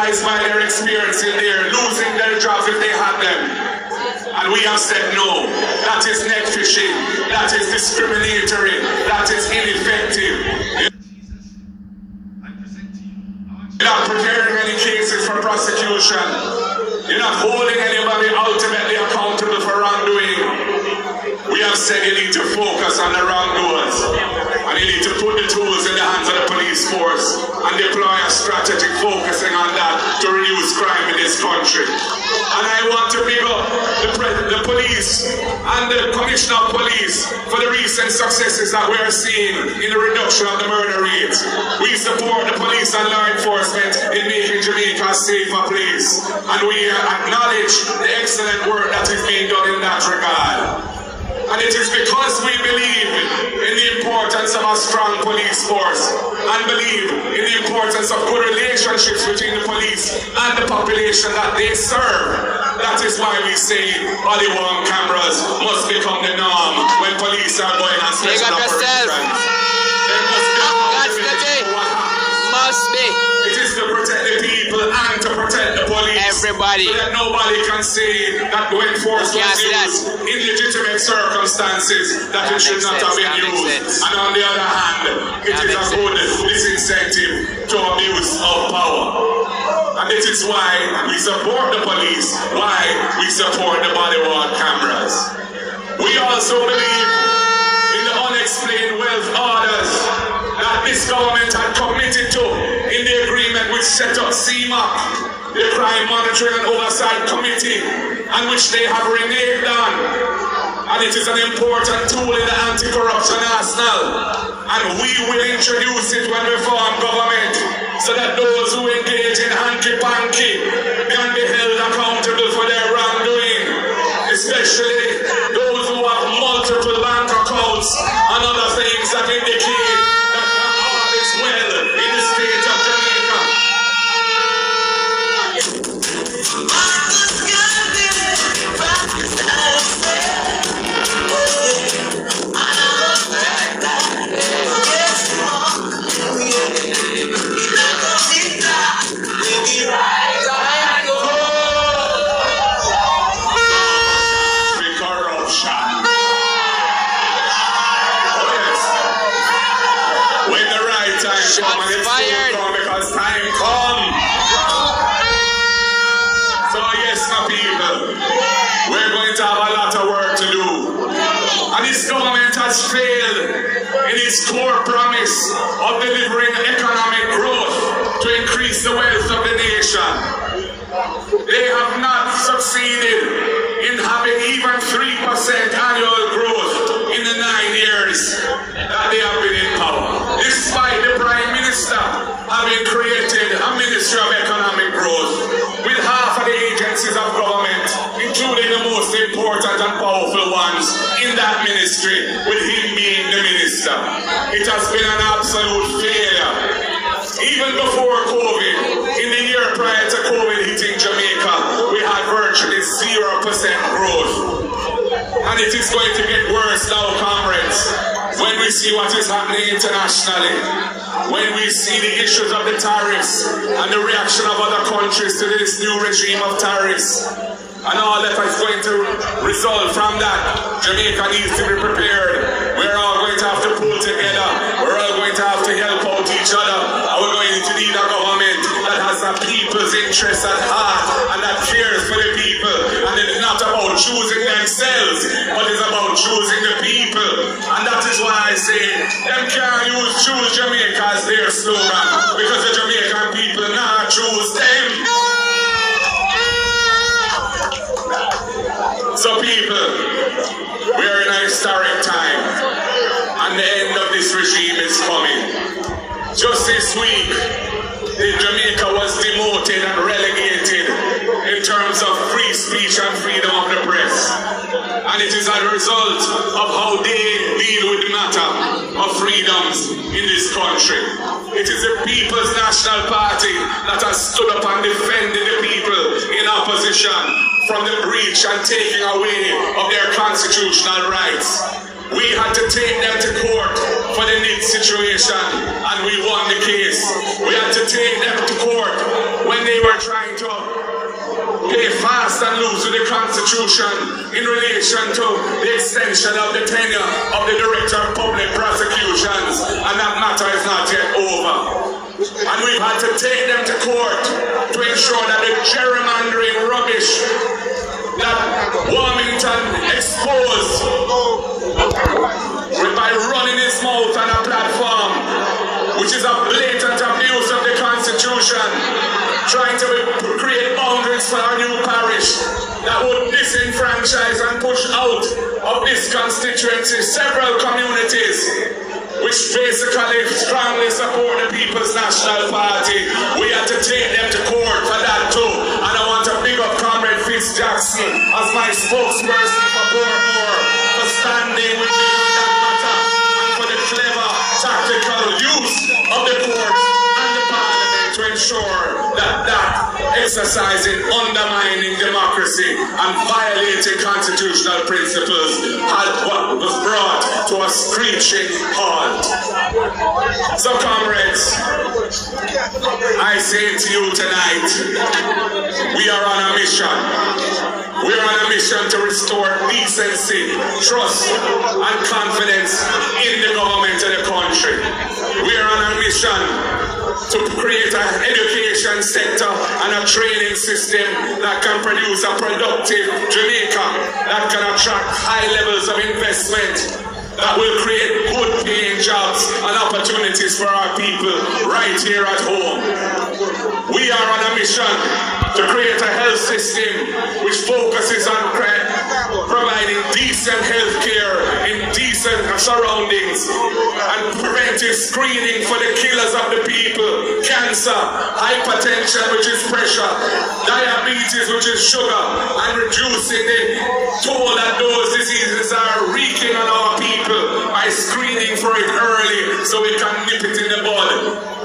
traumatized by their experience in there, losing their jobs if they had them. And we have said no. That is net fishing. That is discriminatory. That is ineffective. You're not preparing any cases for prosecution. You're not holding anybody ultimately accountable for wrongdoing. We have said you need to focus on the wrongdoers. And you need to put the tools in the hands of the police force and deploy a strategy focusing on that to reduce crime in this country. And I want to big up the police and the Commissioner of Police for the recent successes that we are seeing in the reduction of the murder rates. We support the police and law enforcement in making Jamaica a safer place. And we acknowledge the excellent work that is being done in that regard. And it is because we believe in the importance of a strong police force and believe in the importance of good relationships between the police and the population that they serve. That is why we say body-worn cameras must become the norm when police are going on special operations. They must be. It is to protect the people and to protect the police. Everybody. So that nobody can say that when force was used in legitimate circumstances that it should not have been used. And on the other hand, it is a good disincentive to abuse of power. And this is why we support the police, why we support the body-worn cameras. We also believe in the unexplained wealth orders that this government had committed to in the agreement which set up CMOC, the Crime Monitoring and Oversight Committee, and which they have reneged on. And it is an important tool in the anti-corruption arsenal. And we will introduce it when we form government, so that those who engage in hanky-panky can be held accountable for their wrongdoing, especially those who have multiple bank accounts and other things that indicate that all is well in the state of Jamaica. Because time come. So yes, my people, we're going to have a lot of work to do. And this government has failed in its core promise of delivering economic growth to increase the wealth of the nation. They have not succeeded in having even 3% annual growth in the 9 years that they have been in power, despite the Prime Minister having created a Ministry of Economic Growth with half of the agencies of government, including the most important and powerful ones in that ministry, with him being the minister. It has been an absolute failure. Even before COVID, in the year prior to COVID hitting Jamaica, we had virtually 0% growth. And it is going to get worse now, comrades, when we see what is happening internationally, when we see the issues of the tariffs and the reaction of other countries to this new regime of tariffs, and all that is going to result from that. Jamaica needs to be prepared. We're all going to have to pull together. We're all going to have to help out each other. And we're going to need a government that has the people's interests at heart and that cares for the people. And it's not about choosing themselves, but it's about choosing the people. And that is why I say, them can't choose Jamaica as their slogan, because the Jamaican people now choose them. So people, we are in a historic time, and the end of this regime is coming. Just this week, Jamaica was demoted and relegated in terms of free speech and freedom of the press. And it is a result of how they deal with the matter of freedoms in this country. It is the People's National Party that has stood up and defended the people in opposition from the breach and taking away of their constitutional rights. We had to take them to court for the NIT situation, and we won the case. We had to take them to court when they were we're trying to play fast and loose with the Constitution in relation to the extension of the tenure of the Director of Public Prosecutions, and that matter is not yet over. And we've had to take them to court to ensure that the gerrymandering rubbish that Warmington exposed by running his mouth on a platform, which is a blatant abuse of the Constitution, trying to create boundaries for our new parish that would disenfranchise and push out of this constituency several communities which basically strongly support the People's National Party. We had to take them to court for that too. And I want to big up Comrade Fitz Jackson as my spokesperson for Portmore for standing with me on that matter and for the clever tactical use of the courts and the Parliament to ensure that exercising undermining democracy and violating constitutional principles was brought to a screeching halt. So comrades, I say to you tonight, we are on a mission. We are on a mission to restore decency, trust, and confidence in the government of the country. We are on a mission to create an education sector and a training system that can produce a productive Jamaica that can attract high levels of investment, that will create good paying jobs and opportunities for our people right here at home. We are on a mission to create a health system which focuses on providing decent health care in decent surroundings and preventive screening for the killers of the people: cancer, hypertension, which is pressure, diabetes, which is sugar, and reducing the toll that those diseases are wreaking on our people by screening for it early so we can nip it in the bud.